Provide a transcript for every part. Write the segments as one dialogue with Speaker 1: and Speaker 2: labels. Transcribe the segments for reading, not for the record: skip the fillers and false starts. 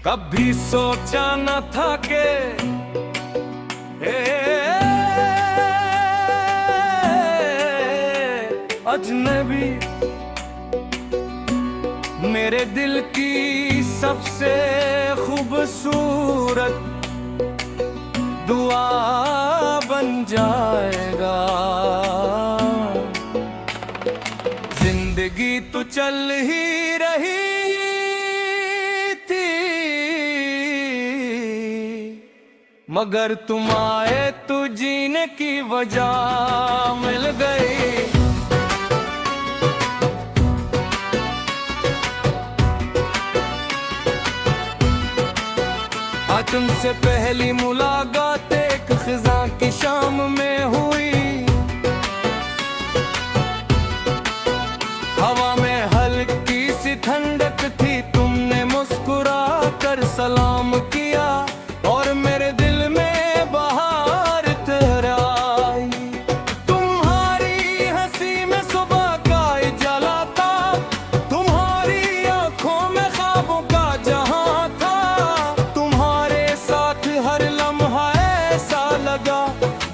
Speaker 1: कभी सोचा न था कि अजनबी मेरे दिल की सबसे खूबसूरत दुआ बन जाएगा। जिंदगी तो चल ही रही थी, मगर तुम आए तो जीने की वजह मिल गई। तुमसे पहली मुलाकात एक खिज़ां की शाम में हुई। हवा में हल्की सी ठंडक थी, तुमने मुस्कुरा कर सलाम किया और मेरे दिल में बहार तराई। तुम्हारी हंसी में सुबह का उजाला था, तुम्हारी आंखों में ख्वाबों का जहां था।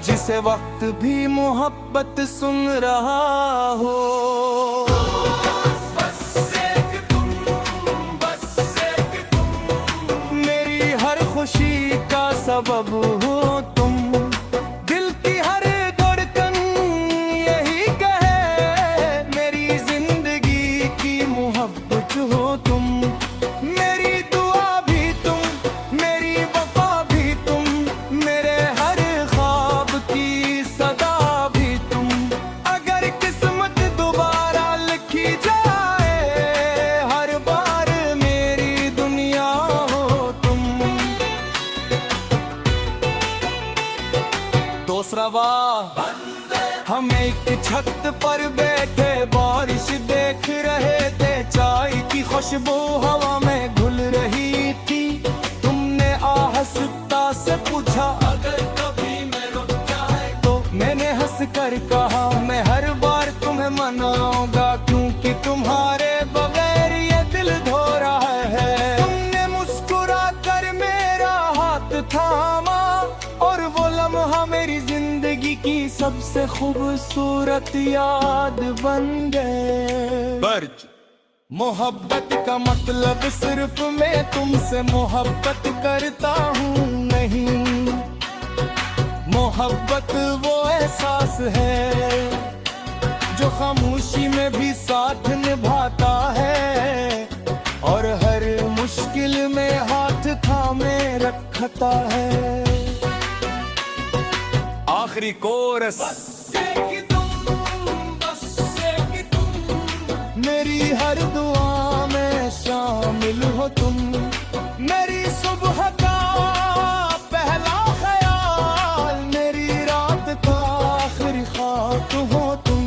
Speaker 1: जिसे वक्त भी मोहब्बत सुन रहा हो। मेरी हर खुशी का सबब हो तुम, दिल की हर धड़कन यही कहे मेरी जिंदगी की मोहब्बत हो तुम। मेरी दुआ भी तुम, मेरी वफा भी तुम, मेरे हर ख्वाब की सदा भी तुम। अगर किस्मत दोबारा लिखी जाए, हर बार मेरी दुनिया हो तुम। दूसरा वाह, हम एक छत पर बैठे बारिश देख रहे थे, चाय की खुशबू हवा में घुल रही थी। तुमने आहस्ता से पूछा अगर कभी मैं रुक जाए तो, मैंने हंस कर कहा मैं हर बार तुम्हें मनाऊंगा, क्योंकि तुम्हारे बगैर ये दिल धो रहा है। तुमने मुस्कुरा कर मेरा हाथ थामा और वो लम्हा मेरी जिंदगी की सबसे खूबसूरत याद बन गए। बर्ज मोहब्बत का मतलब सिर्फ मैं तुमसे मोहब्बत करता हूँ नहीं, मोहब्बत वो एहसास है जो खामोशी में भी साथ निभाता है और हर मुश्किल में हाथ थामे रखता है। आखिरी कोरस, मेरी हर दुआ में शामिल हो तुम। मेरी सुबह का पहला ख्याल, मेरी रात का आखिरी ख्वाब हो तुम।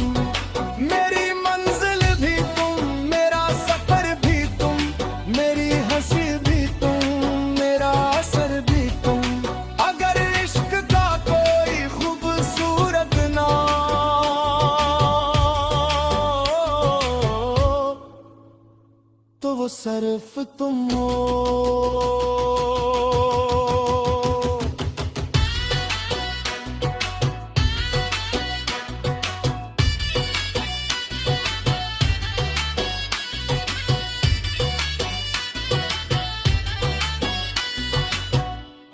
Speaker 1: मेरी मंजिल भी तुम, मेरा सफर भी तुम, मेरी हंसी भी तुम, मेरा असर भी तुम। अगर इश्क का कोई खूबसूरत नाम तो वो सिर्फ तुम हो।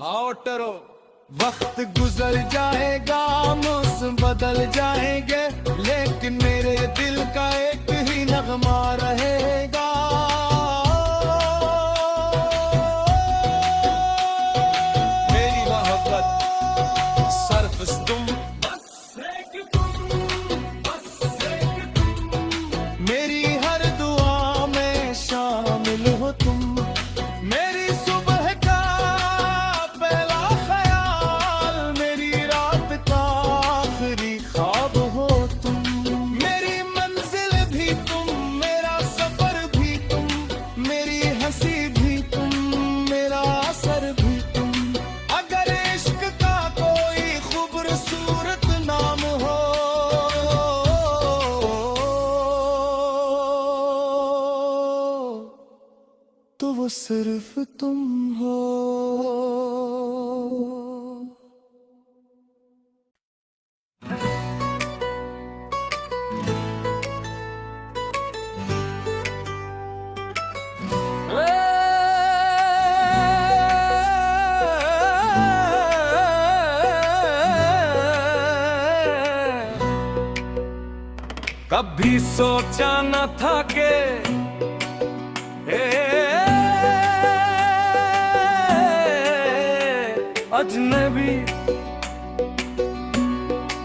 Speaker 1: आओ टरो, वक्त गुजर जाएगा, मौसम बदल जाएंगे, लेकिन मेरे दिल का एक ही नगमा रहेगा। मेरी मोहब्बत सिर्फ तुम, मेरी हर दुआ में शामिल हो तुम। मेरी सुबह का पहला ख्याल, मेरी रात का आखिरी ख्वाब हो तुम। मेरी मंजिल भी तुम, मेरा तो वो सिर्फ तुम हो। कभी सोचा न था कि अजनबी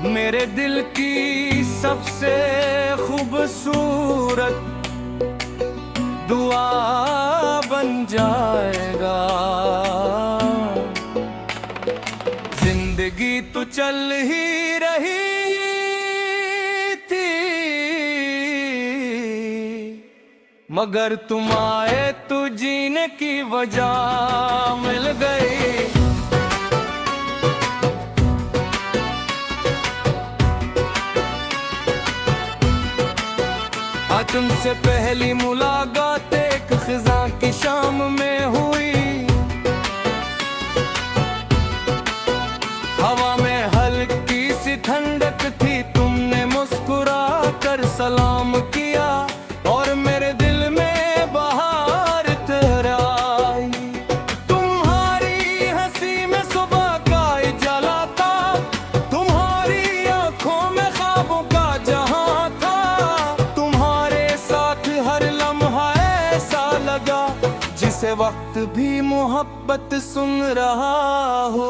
Speaker 1: मेरे दिल की सबसे खूबसूरत दुआ बन जाएगा। जिंदगी तो चल ही रही मगर तुम आए तो जीने की वजह मिल गई। आज तुमसे पहली मुलाकात एक खिज़ां की शाम में हुई। हवा में हल्की सी ठंडक थी, तुमने मुस्कुरा कर सलाम किया और मेरे दिल में बहार तराई। तुम्हारी हंसी में सुबह का उजाला था, तुम्हारी आंखों में ख्वाबों का जहां था। तुम्हारे साथ हर लम्हा ऐसा लगा जिसे वक्त भी मोहब्बत सुन रहा हो।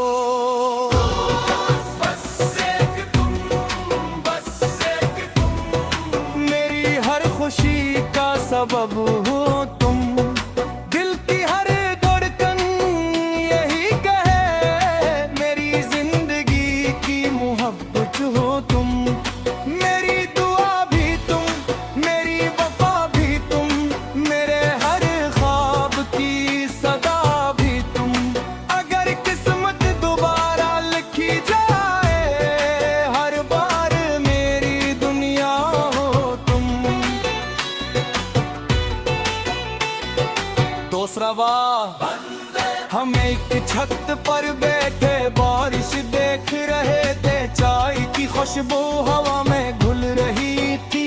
Speaker 1: खुशी का सबब हो तुम, दिल की हर धड़कन यही कहे मेरी जिंदगी की मोहब्बत हो तुम। मेरी दुआ भी तुम, मेरी वफा भी तुम, मेरे हर ख्वाब की सदा भी तुम। अगर किस्मत दोबारा लिखी जाए हर बार मेरी दुनिया हो तुम। दूसरा वाह, हम एक छत पर बैठे बारिश देख रहे थे, चाय की खुशबू हवा में घुल रही थी।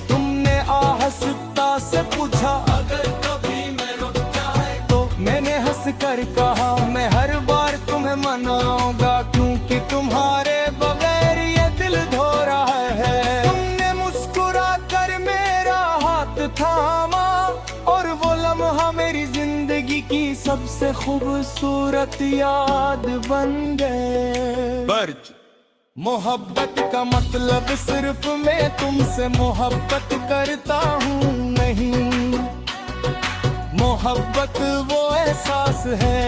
Speaker 1: तुमने आहस्ता से पूछा अगर कभी मैं रुक जाए तो, मैंने हंस कर कहा मैं हर बार तुम्हें मनाऊंगा क्योंकि तुम्हारे बगैर ये दिल धो रहा है। तुमने मुस्कुरा कर मेरा हाथ थामा और वो लम्हा मेरी जिंदगी की सबसे खूबसूरत याद बन गए। बर्ज मोहब्बत का मतलब सिर्फ मैं तुमसे मोहब्बत करता हूँ नहीं, मोहब्बत वो एहसास है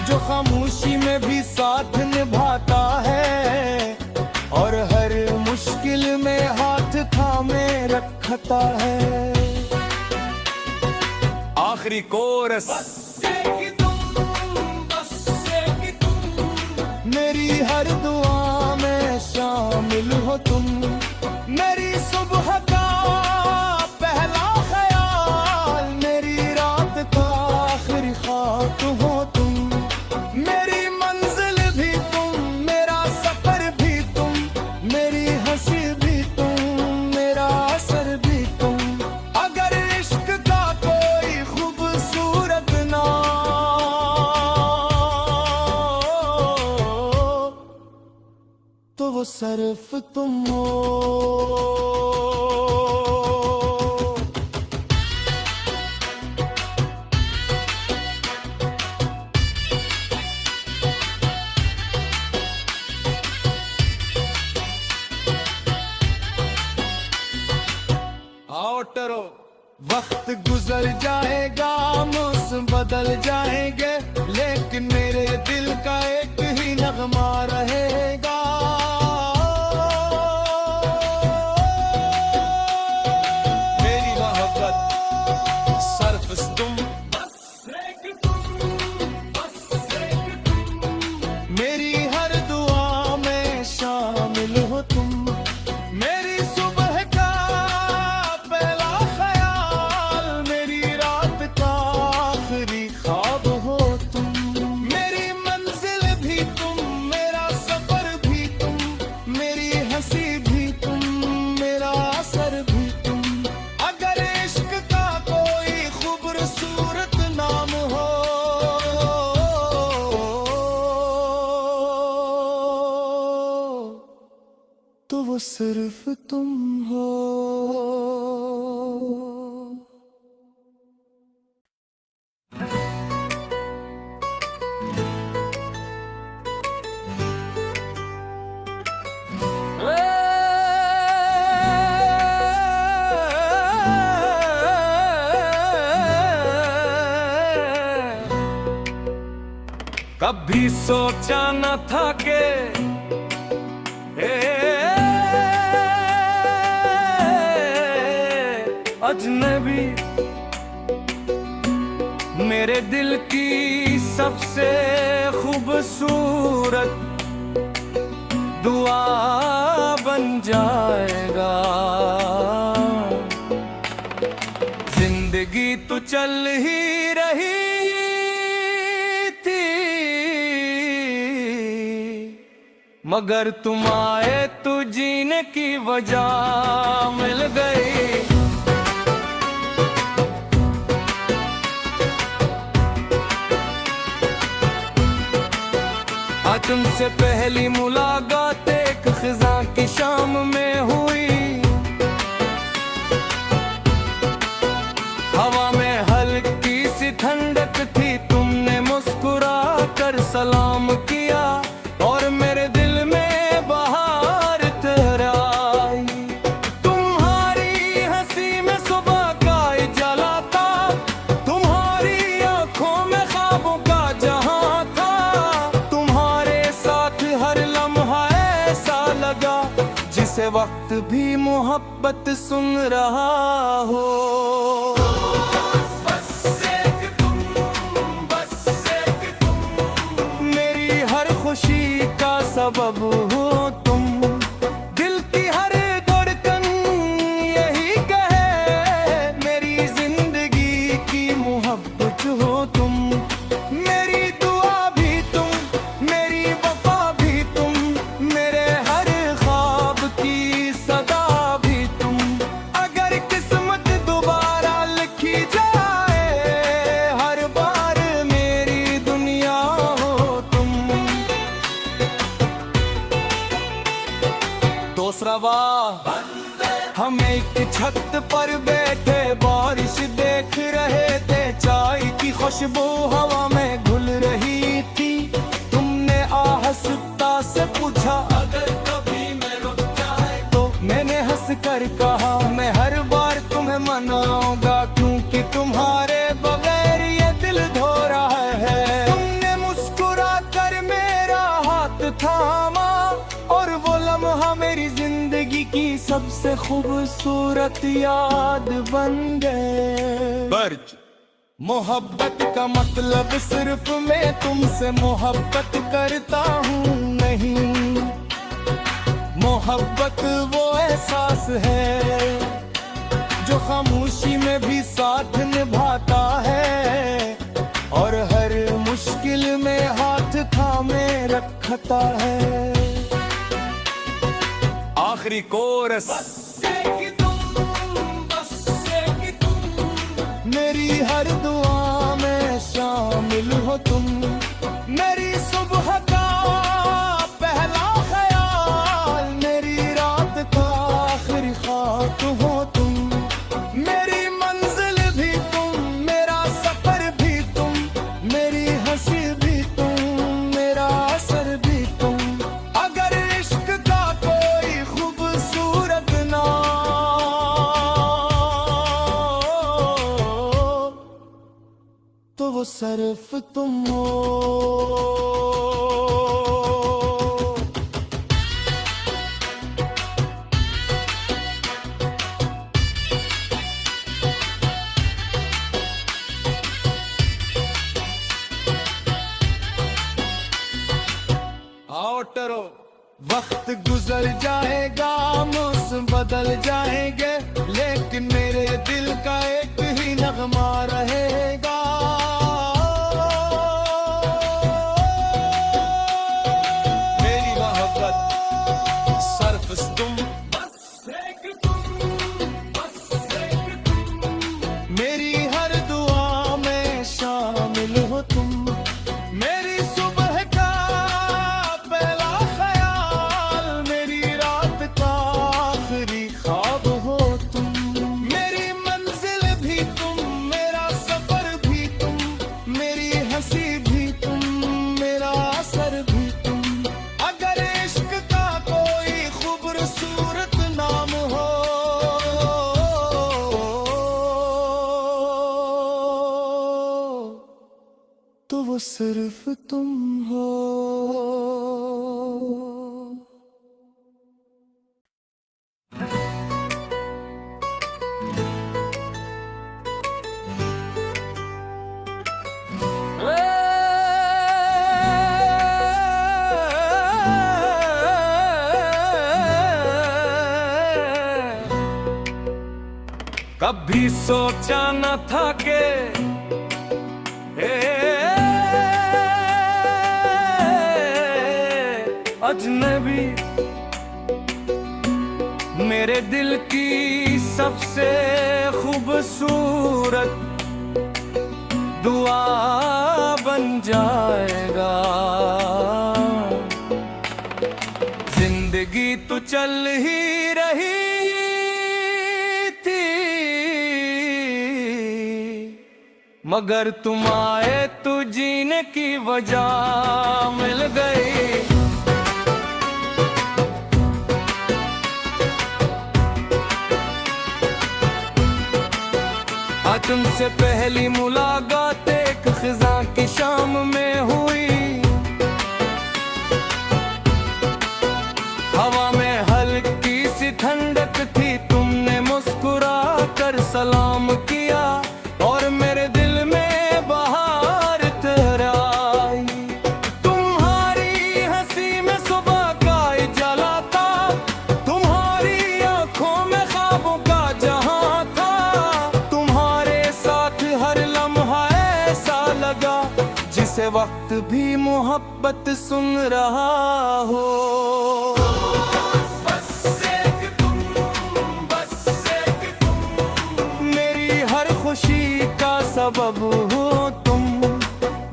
Speaker 1: जो खामोशी में भी साथ निभाता है और हर मुश्किल में हाथ थामे रखता है। आखिरी कोरस, मेरी हर दुआ में शामिल हो तुम। मेरी सुबह का पहला ख्याल, मेरी रात का आखिरी ख्वाब हो तुम। मेरी मंजिल भी तुम, मेरा सफर भी तुम, मेरी हंसी भी तुम, मेरा असर भी तुम। अगर इश्क का कोई खूबसूरत नाम तो वो सिर्फ तुम हो। आओ टरो, वक्त गुजर जाएगा, मौसम बदल जाएंगे, लेकिन मेरे दिल का एक ही नगमा रहेगा। मेरी मोहब्बत सिर्फ तुम, मेरी हर दुआ में शामिल हो तुम। मेरी सुबह का पहला ख्याल, मेरी रात का सिर्फ तुम हो। कभी सोचा न था कि अजनबी मेरे दिल की सबसे खूबसूरत दुआ बन जाएगा। जिंदगी तो चल ही रही मगर तुम आए तो जीने की वजह मिल गई। आज तुमसे पहली मुलाकात एक खिज़ां की शाम में हुई। हवा में हल्की सी ठंडक थी, तुमने मुस्कुरा कर सलाम किया और मेरे दिल में बहार तराई। तुम्हारी हंसी में सुबह का उजाला था, तुम्हारी आंखों में ख्वाबों का जहां था। तुम्हारे साथ हर लम्हा ऐसा लगा जिसे वक्त भी मोहब्बत सुन रहा हो। खुशी का सबब हो तुम, दिल की हर धड़कन यही कहे मेरी जिंदगी की मोहब्बत हो तुम। मेरी दुआ भी तुम, मेरी वफा भी तुम, मेरे हर ख्वाब की सदा भी तुम। अगर किस्मत दोबारा लिखी जाए हर बार मेरी दुनिया हो तुम। दूसरा वाह, हम एक छत पर बैठे बारिश देख रहे थे, चाय की खुशबू हवा में घुल रही थी। तुमने आहिस्ता से पूछा अगर कभी मैं रुक जाए तो, मैंने हंस कर कहा मैं हर बार तुम्हें मनाऊंगा क्योंकि तुम्हारे बगैर ये दिल धो रहा है। तुमने मुस्कुरा कर मेरा हाथ थामा और वो लम्हा मेरी जिंदगी की सबसे खूबसूरत याद बन गए। बर्ज मोहब्बत का मतलब सिर्फ मैं तुमसे मोहब्बत करता हूँ नहीं, मोहब्बत वो एहसास है जो खामोशी में भी साथ निभाता है और हर मुश्किल में हाथ थामे रखता है। आखिरी कोरस, मेरी हर दुआ में शामिल हो तुम। मेरी सुबह का पहला ख्याल, मेरी रात का आखिरी ख्वाब हो तुम। मेरी मंजिल भी तुम, मेरा सफर भी तुम, मेरी हंसी भी तुम, मेरा असर भी तुम। अगर इश्क का कोई खूबसूरत नाम तो वो सिर्फ तुम हो। आओ टरो, वक्त गुजर जाएगा, मौसम बदल जाएंगे, लेकिन मेरे दिल का एक ही नगमा रहेगा। मेरी मोहब्बत सिर्फ तुम, बस एक तुम, बस एक तुम। मेरी हर दुआ में शामिल हो तुम। मेरी सुबह का पहला ख्याल, मेरी रात का तो वो सिर्फ तुम हो। कभी सोचा न था कि अजनबी मेरे दिल की सबसे खूबसूरत दुआ बन जाएगा। जिंदगी तो चल ही रही मगर तुम आए तो जीने की वजह मिल गई। तुमसे पहली मुलाकात एक खिज़ां की शाम में हुई। हवा में हल्की सी ठंडक थी, तुमने मुस्कुरा कर सलाम किया और मेरे दिल में बहार तराई। तुम्हारी हंसी में सुबह का उजाला था, तुम्हारी आंखों में ख्वाबों का जहां था। तुम्हारे साथ हर लम्हा ऐसा लगा जिसे वक्त भी मोहब्बत सुन रहा हो। खुशी का सबब हो तुम,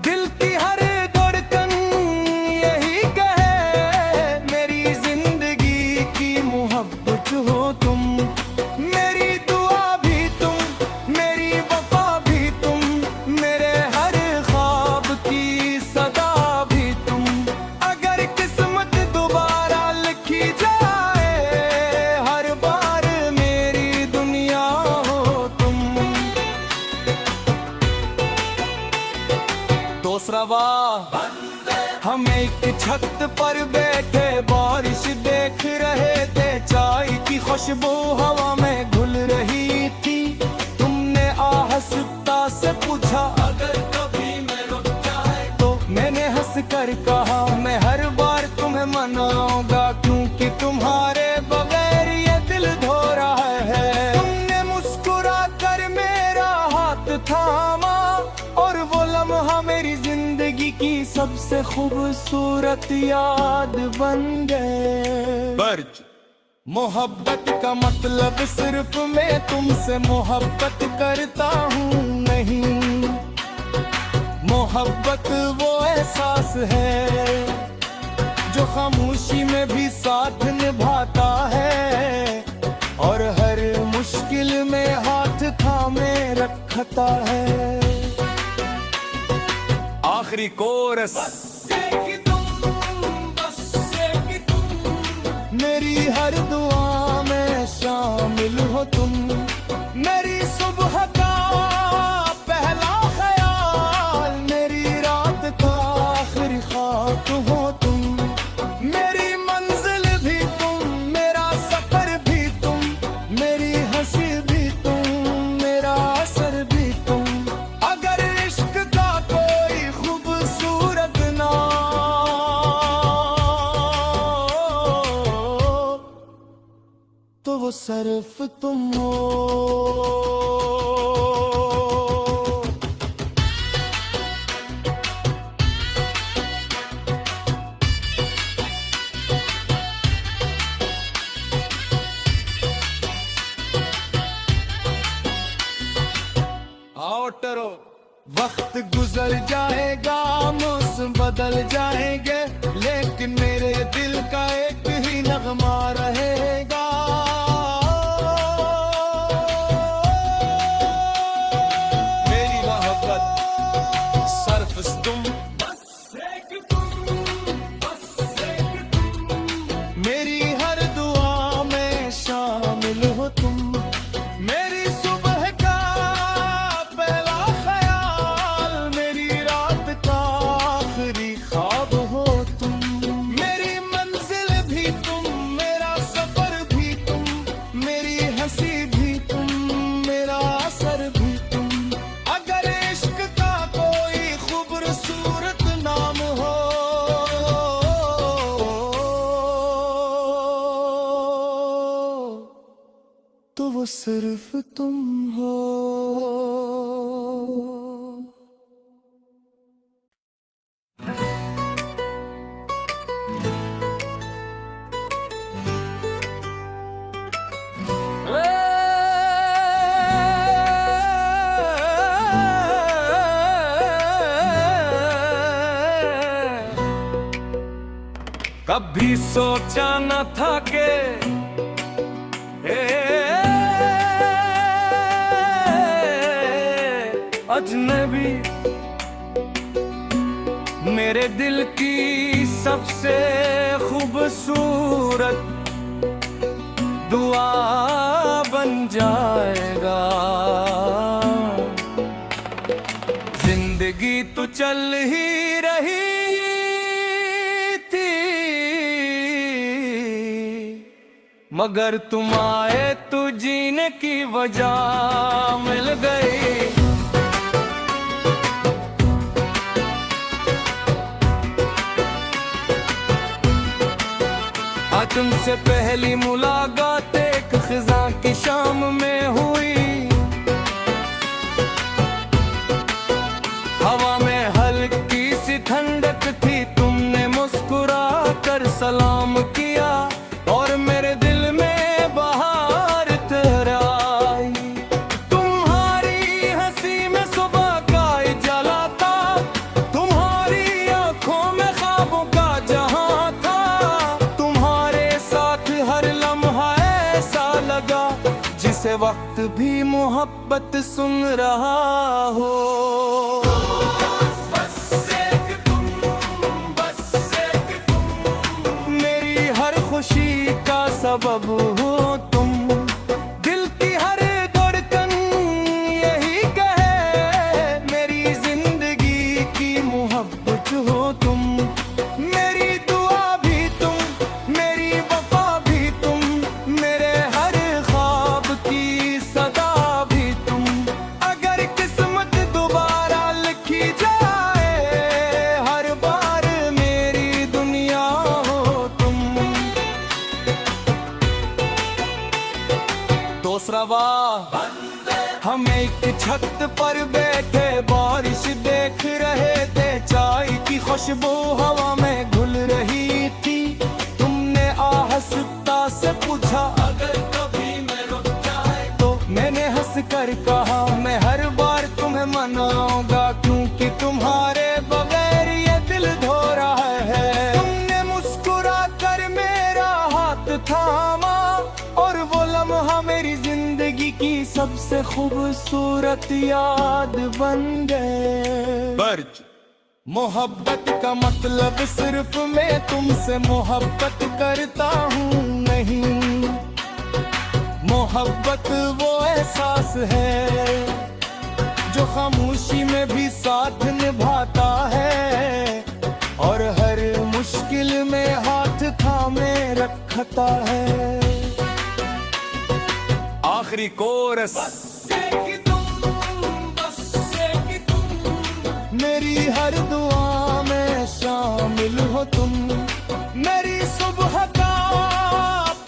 Speaker 1: दिल की हर धड़कन यही कहे मेरी जिंदगी की मोहब्बत हो तुम। मेरी दुआ भी तुम, मेरी वफा भी तुम, मेरे हर ख्वाब की सदा भी तुम। अगर किस्मत दोबारा लिखी जाए हर बार मेरी दुनिया हो तुम। दूसरा वाह, हम एक छत पर बैठे बारिश देख रहे थे, चाय की खुशबू हवा में घुल रही थी। तुमने आहस्ता से पूछा अगर कभी मैं रुक जाए तो, मैंने हंस कर कहा मैं हर बार तुम्हें मनाऊंगा क्योंकि तुम्हारे बगैर ये दिल धो रहा है। तुमने मुस्कुरा कर मेरा हाथ थामा और वो लम्हा मेरी जिंदगी की सबसे खूबसूरत याद बन गए। बर्ज, मोहब्बत का मतलब सिर्फ मैं तुमसे मोहब्बत करता हूँ नहीं, मोहब्बत वो एहसास है जो खामोशी में भी साथ निभाता है और हर मुश्किल में हाथ थामे रखता है। आखिरी कोरस, मेरी हर दुआ में शामिल हो तुम। मेरी सुबह का पहला ख्याल, मेरी रात का आखिरी ख्वाब हो तुम। मेरी मंजिल भी तुम, मेरा सफर भी तुम, मेरी हंसी भी तुम, मेरा असर भी तुम। अगर इश्क का कोई खूबसूरत नाम तो वो सिर्फ तुम हो। आओ टरो, वक्त गुजर जाएगा, मौसम बदल जाएंगे, लेकिन मेरे दिल का एक ही नगमा रहेगा। मेरी मोहब्बत सिर्फ तुम, बस एक तुम, बस एक तुम। मेरी हर दुआ में शामिल हो तुम। मेरी सुबह का पहला ख्याल, मेरी रात का सिर्फ तुम हो। कभी सोचा न था कि अजनबी मेरे दिल की सबसे खूबसूरत दुआ बन जाएगा। जिंदगी तो चल ही रही मगर तुम आए तो जीने की वजह मिल गई। आज तुमसे पहली मुलाकात एक खिज़ां की शाम में हुई। हवा में हल्की सी ठंडक थी, तुमने मुस्कुरा कर सलाम किया और मेरे दिल में बहार तराई। तुम्हारी हंसी में सुबह का उजाला था, तुम्हारी आंखों में ख्वाबों का जहां था। तुम्हारे साथ हर लम्हा ऐसा लगा जिसे वक्त भी मोहब्बत सुन रहा हो। खुशी का सबब हो तुम, दिल की हर धड़कन यही कहे मेरी जिंदगी की मोहब्बत हो तुम। मेरी दुआ भी तुम, मेरी वफा भी तुम, मेरे हर ख्वाब की सदा भी तुम। अगर किस्मत दोबारा लिखी जाए हर बार मेरी दुनिया हो तुम। दूसरा वाह, हम एक छत पर बैठे बारिश देख रहे थे, चाय की खुशबू हवा में घुल रही थी। तुमने आहस्ता से पूछा अगर कभी मैं रुक जाए तो, मैंने हंस कर कहा मैं हर बार तुम्हें मनाऊंगा क्योंकि तुम्हारे बगैर ये दिल धो रहा है। तुमने मुस्कुरा कर मेरा हाथ थामा और वो लम्हा मेरी जिंदगी की सबसे खूबसूरत याद बन गए। बर्ज मोहब्बत का मतलब सिर्फ मैं तुमसे मोहब्बत करता हूँ नहीं, मोहब्बत वो एहसास है जो खामोशी में भी साथ निभाता है और हर मुश्किल में हाथ थामे रखता है। आखिरी कोरस, मेरी हर दुआ में शामिल हो तुम। मेरी सुबह का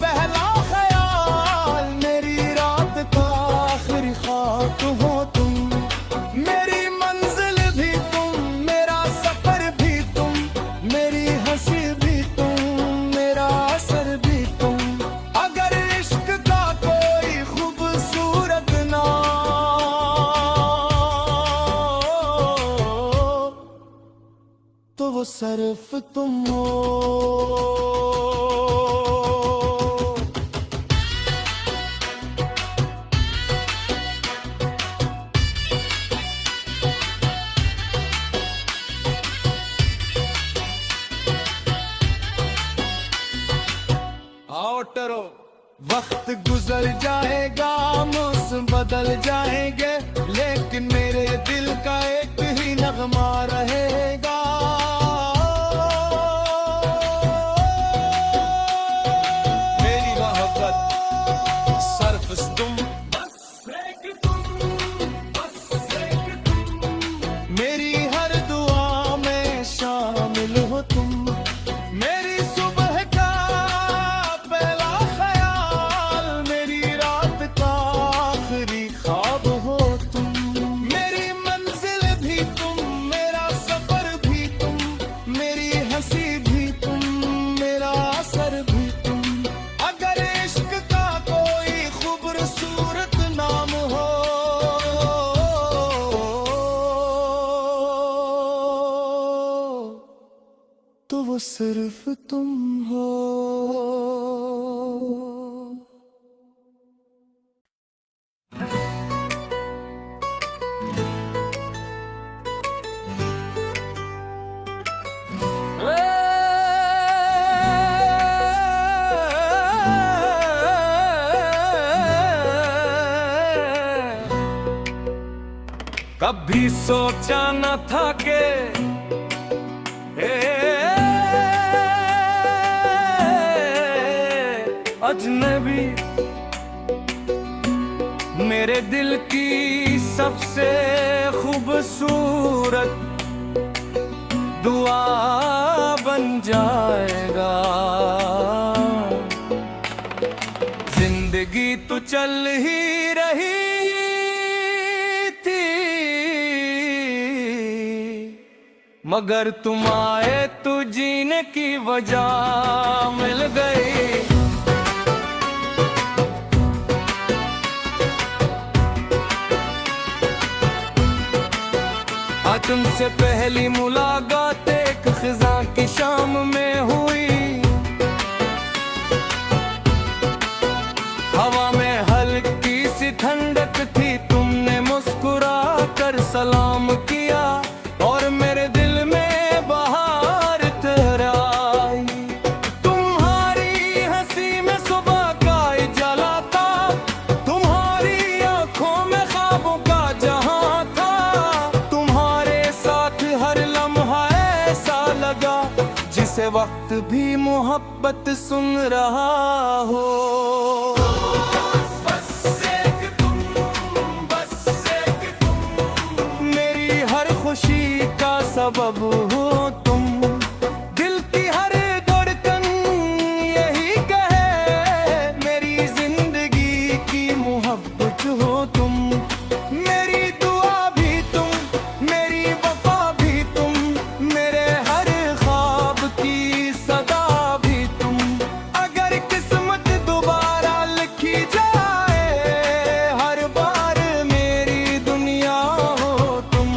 Speaker 1: पहला ख्याल, मेरी रात का आखिरी ख्वाब हो तुम। मेरी मंजिल भी तुम, मेरा सफर भी तुम, मेरी हंसी भी तुम, मेरा असर भी तुम। अगर इश्क का कोई खूबसूरत तो वो सिर्फ तुम हो। आओ टरो, वक्त गुजर जाएगा, मौसम बदल जाएंगे, लेकिन मेरे दिल का एक ही नगमा रहेगा। मेरी मोहब्बत सिर्फ तुम, मेरी हर दुआ में शामिल हो तुम। मेरी सुबह का पहला ख्याल, मेरी रात का वो सिर्फ तुम हो। कभी सोचा न था कि अजनबी मेरे दिल की सबसे खूबसूरत दुआ बन जाएगा। जिंदगी तो चल ही रही मगर तुम आए तो जीने की वजह मिल गई। तुमसे पहली मुलाकात एक खिज़ां की शाम में हुई। हवा में हल्की सी ठंडक थी, तुमने मुस्कुरा कर सलाम किया और मेरे दिल में बहार तराई। तुम्हारी हंसी में सुबह का उजाला था, तुम्हारी आंखों में ख्वाबों का जहां था। तुम्हारे साथ हर लम्हा ऐसा लगा जिसे वक्त भी मोहब्बत सुन रहा हो। खुशी का सबब हो तुम, दिल की हर धड़कन यही कहे मेरी जिंदगी की मोहब्बत हो तुम। मेरी दुआ भी तुम, मेरी वफा भी तुम, मेरे हर ख्वाब की सदा भी तुम। अगर किस्मत दोबारा लिखी जाए हर बार मेरी दुनिया हो तुम।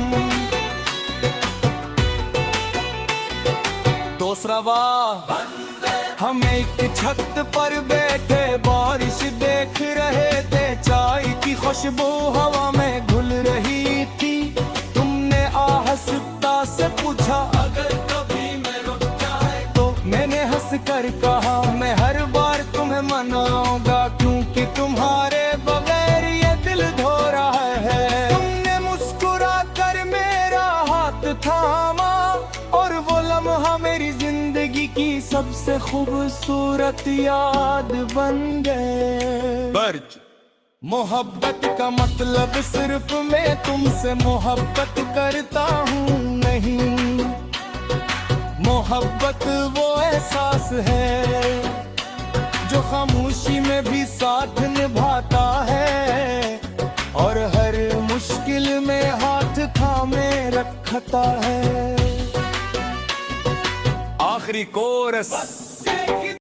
Speaker 1: दूसरा वाह, हम एक छत पर बैठे बारिश देख रहे थे, चाय की खुशबू हवा में घुल रही थी। तुमने आहस्ता से पूछा अगर कभी मैं रुक जाए तो, मैंने हंस कर कहा मैं हर बार तुम्हें मनाऊंगा क्योंकि तुम्हारे बगैर ये दिल धो रहा है। तुमने मुस्कुरा कर मेरा हाथ थामा और वो लम्हा मेरी जिंदगी की सबसे खूबसूरत याद बन गए। बर्ज, मोहब्बत का मतलब सिर्फ मैं तुमसे मोहब्बत करता हूँ नहीं, मोहब्बत वो एहसास है जो खामोशी में भी साथ निभाता है और हर मुश्किल में हाथ थामे रखता है। आखिरी कोरस।